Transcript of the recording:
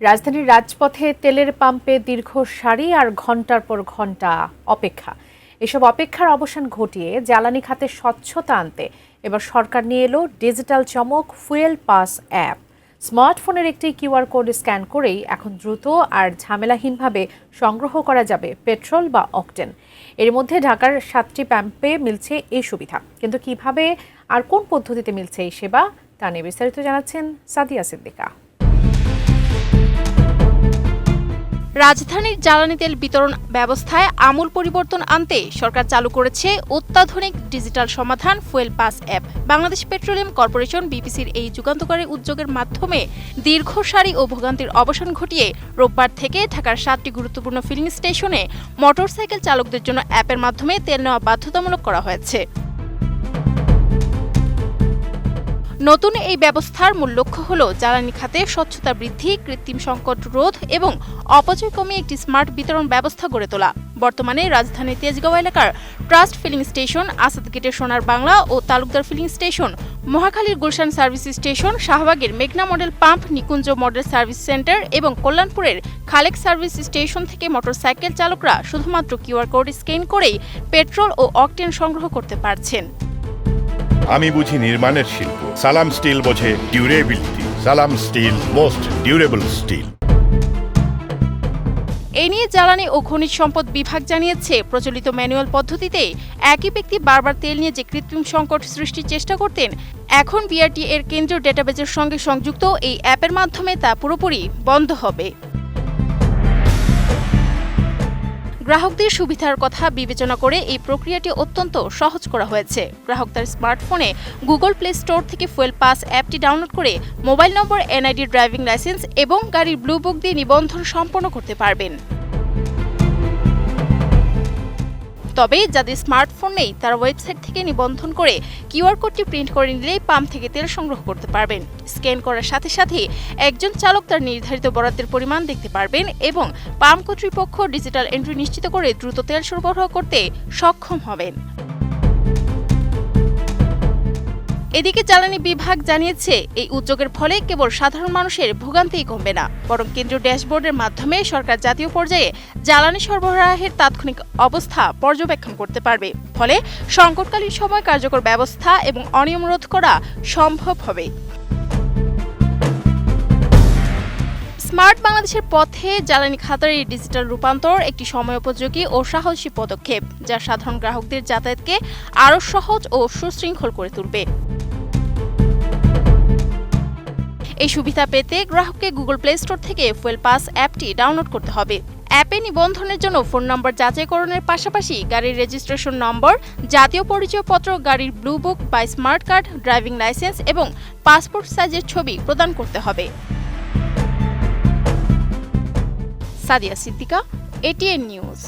রাজধানীর রাজপথে তেলের পাম্পে দীর্ঘ সারি আর ঘণ্টার পর ঘণ্টা অপেক্ষা। এসব অপেক্ষার অবসান ঘটিয়ে জ্বালানি খাতে স্বচ্ছতা আনতে এবার সরকার নিয়ে এলো ডিজিটাল চমক ফুয়েল পাস অ্যাপ। স্মার্টফোনের একটি কিউআর কোড স্ক্যান করেই এখন দ্রুত আর ঝামেলাহীনভাবে সংগ্রহ করা যাবে পেট্রোল বা অকটেন। এর মধ্যে ঢাকার 7টি পাম্পে মিলছে এই সুবিধা, কিন্তু কিভাবে আর কোন পদ্ধতিতে মিলছে এই সেবা তা নিয়ে বিস্তারিত জানাচ্ছেন সাদিয়া সিদ্দিকা। রাজধানীর জ্বালানি তেল বিতরণ ব্যবস্থায় আমূল পরিবর্তন আনতে সরকার চালু করেছে অত্যাধুনিক ডিজিটাল সমাধান fuel pass app. Bangladesh petroleum corporation বিপিসির এই যুগান্তকারী উদ্যোগের মাধ্যমে দীর্ঘ সারি ও ভোগান্তির অবসান ঘটিয়ে রোববার থেকে ঢাকার 7টি গুরুত্বপূর্ণ ফিলিং স্টেশনে মোটরসাইকেল চালকদের জন্য অ্যাপের মাধ্যমে তেল নেওয়া বাধ্যতামূলক করা হয়েছে। নতুন এই ব্যবস্থার মূল লক্ষ্য হল জ্বালানি খাতে স্বচ্ছতা বৃদ্ধি, কৃত্রিম সংকট রোধ এবং অপচয় কমিয়ে একটি স্মার্ট বিতরণ ব্যবস্থা গড়ে তোলা। বর্তমানে রাজধানীর তেজগাঁও এলাকার ট্রাস্ট ফিলিং স্টেশন, আসাদ গেটের সোনার বাংলা ও তালুকদার ফিলিং স্টেশন, মহাখালীর গুলশান সার্ভিস স্টেশন, শাহবাগের মেঘনা model pump, Nikunja model service centre এবং কল্যাণপুরের খালেক সার্ভিস স্টেশন থেকে মোটরসাইকেল চালকরা শুধুমাত্র কিউআর কোড স্ক্যান করেই পেট্রোল ও অকটেন সংগ্রহ করতে পারছেন। আমি বুঝি নির্মাণের শিল্প, সালাম স্টিল বোঝে ডিউরেবিলিটি। সালাম স্টিল, মোস্ট ডিউরেবল স্টিল। এই নিয়ে জ্বালানি ও খনিজ সম্পদ বিভাগ জানিয়েছে, প্রচলিত ম্যানুয়াল পদ্ধতিতে একই ব্যক্তি বারবার তেল নিয়ে যে কৃত্রিম সংকট সৃষ্টির চেষ্টা করতেন, এখন বিআরটি এর কেন্দ্রীয় ডেটাবেজের সঙ্গে সংযুক্ত এই অ্যাপের মাধ্যমে তা পুরোপুরি বন্ধ হবে। গ্রাহকদের সুবিধার কথা বিবেচনা করে এই প্রক্রিয়াটি অত্যন্ত সহজ করা হয়েছে। গ্রাহক তার স্মার্টফোনে গুগল প্লে স্টোর থেকে ফুয়েল পাস অ্যাপটি ডাউনলোড করে মোবাইল নম্বর, এনআইডি, ড্রাইভিং লাইসেন্স এবং গাড়ির ব্লু বুক দিয়ে নিবন্ধন সম্পন্ন করতে পারবেন। তবে যাদের স্মার্টফোন নেই তারা ওয়েবসাইট থেকে নিবন্ধন করে কিউআর কোডটি প্রিন্ট করে নিলেই পাম্প থেকে তেল সংগ্রহ করতে পারবেন। স্ক্যান করার সাথে সাথে একজন চালক তার নির্ধারিত বরাদ্দের পরিমাণ দেখতে পারবেন এবং পাম্প কর্তৃপক্ষ ডিজিটাল এন্ট্রি নিশ্চিত করে দ্রুত তেল সরবরাহ করতে সক্ষম হবেন। এদিকে জ্বালানি বিভাগ জানিয়েছে, এই উদ্যোগের ফলে কেবল সাধারণ মানুষের ভোগান্তিই কমবে না, বরং কেন্দ্রীয় ড্যাশবোর্ডের মাধ্যমে সরকার জাতীয় পর্যায়ে জ্বালানি সরবরাহের তাৎক্ষণিক অবস্থা পর্যবেক্ষণ করতে পারবে। ফলে সংকটকালীন সময় কার্যকর ব্যবস্থা এবং অনিয়ম রোধ করা সম্ভব হবে। স্মার্ট বাংলাদেশের পথে জ্বালানি খাতের এই ডিজিটাল রূপান্তর একটি সময়োপযোগী ও সাহসী পদক্ষেপ, যা সাধারণ গ্রাহকদের যাতায়াতকে আরও সহজ ও সুশৃঙ্খল করে তুলবে। এই সুবিধা পেতে গ্রাহককে গুগল প্লে স্টোর থেকে ফুয়েল পাস অ্যাপটি ডাউনলোড করতে হবে। অ্যাপে নিবন্ধনের জন্য ফোন নম্বর যাচাইকরণের পাশাপাশি গাড়ির রেজিস্ট্রেশন নম্বর, জাতীয় পরিচয়পত্র, গাড়ির ব্লু বুক বা স্মার্ট কার্ড, ড্রাইভিং লাইসেন্স এবং পাসপোর্ট সাইজের ছবি প্রদান করতে হবে। Sadia Siddiqa, ATN news.